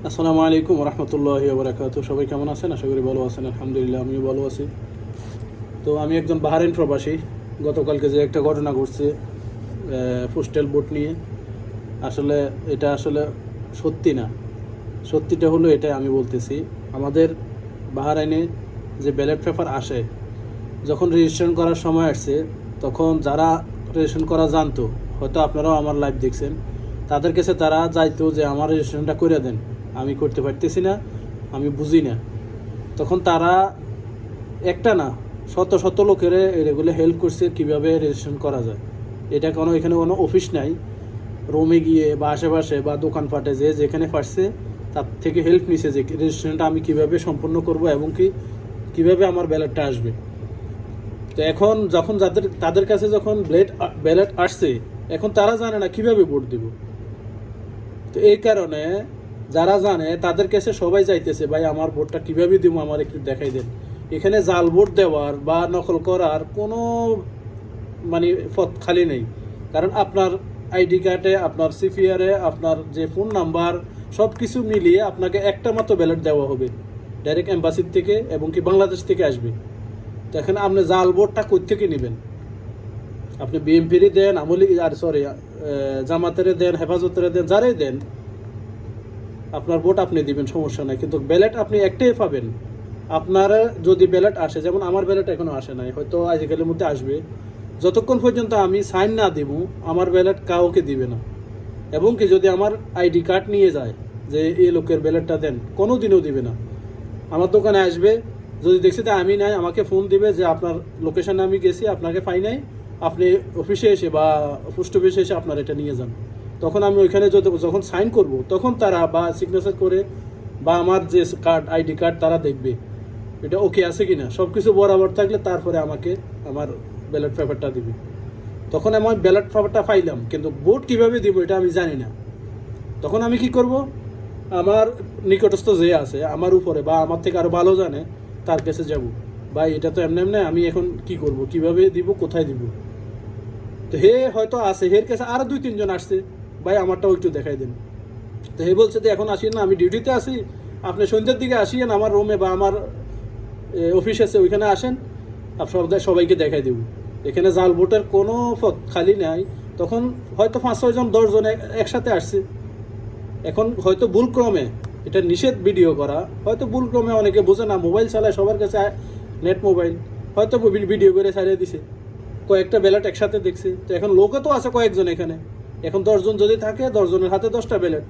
আসসালামু আলাইকুম রহমতুল্লাহি ওয়া বারাকাতুহু। সবাই কেমন আছেন? আশা করি ভালো আছেন। আলহামদুলিল্লাহ আমিও ভালো আছি। তো আমি একজন বাহরাইন প্রবাসী। গতকালকে যে একটা ঘটনা ঘটছে পোস্টাল ভোট নিয়ে, আসলে এটা আসলে সত্যি না। সত্যিটা হলো এটা আমি বলতেছি, আমাদের বাহরাইনে যে ব্যালট পেপার আসে, যখন রেজিস্ট্রেশন করার সময় আসছে, তখন যারা রেজিস্ট্রেশন করা জানতো, হয়তো আপনারাও আমার লাইভ দেখছেন, তাদের কাছে তারা যাইতো যে আমার রেজিস্ট্রেশনটা করে দেন, আমি করতে পারতেছি না, আমি বুঝি না। তখন তারা একটা না, শত শত লোকের এগুলো হেল্প করছে কীভাবে রেজিস্ট্রেশন করা যায়। এটা এখানে কোনো অফিস নাই, রোমে গিয়ে বা আশেপাশে বা দোকানপাটে যেখানে পারছে তার থেকে হেল্প নিছে যে রেজিস্ট্রেশনটা আমি কীভাবে সম্পন্ন করব এবং কীভাবে আমার ব্যালটটা আসবে। তো এখন যখন তাদের কাছে যখন ব্যালট আসছে, এখন তারা জানে না কীভাবে ভোট দিব। তো এই কারণে যারা জানে তাদের কাছে সবাই চাইতেছে, ভাই আমার ভোটটা কীভাবে দিব, আমার একটু দেখাই দেন। এখানে জাল ভোট দেওয়ার বা নকল করার কোনো মানে পথ খালি নেই। কারণ আপনার আইডি কার্ডে, আপনার সিপিআরে, আপনার যে ফোন নাম্বার সব কিছু মিলিয়ে আপনাকে একটা মাত্র ব্যালট দেওয়া হবে ডাইরেক্ট এম্বাসির থেকে, এবং কি বাংলাদেশ থেকে আসবে। তো এখানে আপনি জাল ভোটটা কোত্থেকে নেবেন? আপনি বিএনপিরই দেন, জামাতের দেন, হেফাজতের দেন, যারাই দেন, আপনার ভোট আপনি দিবেন, সমস্যা নাই। কিন্তু ব্যালট আপনি একটাই পাবেন। আপনার যদি ব্যালট আসে, যেমন আমার ব্যালট এখনও আসে নাই, হয়তো আজকালের মধ্যে আসবে, যতক্ষণ পর্যন্ত আমি সাইন না দিব আমার ব্যালট কাউকে দিবে না। এবং কি যদি আমার আইডি কার্ড নিয়ে যায় যে এই লোকের ব্যালটটা দেন, কোনো দিনও দিবে না। আমার দোকানে আসবে, যদি দেখছি যে আমি নাই, আমাকে ফোন দিবে যে আপনার লোকেশানে আমি গেছি, আপনাকে পাই নাই, আপনি অফিসে এসে বা পোস্ট অফিসে এসে আপনার এটা নিয়ে যান। তখন আমি ওইখানে যখন সাইন করব, তখন তারা বা সিগনেচার করে বা আমার যে কার্ড, আইডি কার্ড, তারা দেখবে এটা ওকে আছে কি না। সব কিছু বরাবর থাকলে তারপরে আমাকে আমার ব্যালট পেপারটা দিবে। তখন আমি ব্যালট পেপারটা পাইলাম, কিন্তু ভোট কীভাবে দিব এটা আমি জানি না। তখন আমি কি করব? আমার নিকটস্থ যে আছে আমার উপরে বা আমার থেকে আরও ভালো জানে, তার কাছে যাব। ভাই এটা তো এমনি এমনি, আমি এখন কি করব, কিভাবে দিব, কোথায় দিব? তো হে হয়তো আছে, হের কাছে আরও 2-3 জন আসছে, ভাই আমারটাও একটু দেখাই দেন। তো হে বলছে যে এখন আসি না, আমি ডিউটিতে আসি, আপনি সন্ধ্যের দিকে আসিয়েন আমার রুমে বা আমার অফিস আছে, ওইখানে আসেন, সবাইকে দেখাই দেব। এখানে জাল ভোটের কোনো পথ খালি নাই। তখন হয়তো 5-6 জন 10 জন একসাথে আসছে। এখন হয়তো ভুলক্রমে, এটা নিষেধ ভিডিও করা, হয়তো ভুলক্রমে অনেকে বোঝে না, মোবাইল চালায়, সবার কাছে নেট মোবাইল, হয়তো ভিডিও করে ছাড়িয়ে দিছে, কয়েকটা ব্যালট একসাথে দেখছে। তো এখন লোকও তো আছে কয়েকজন এখানে, এখন 10 জন যদি থাকে, 10 জনের হাতে 10টা ব্যালট।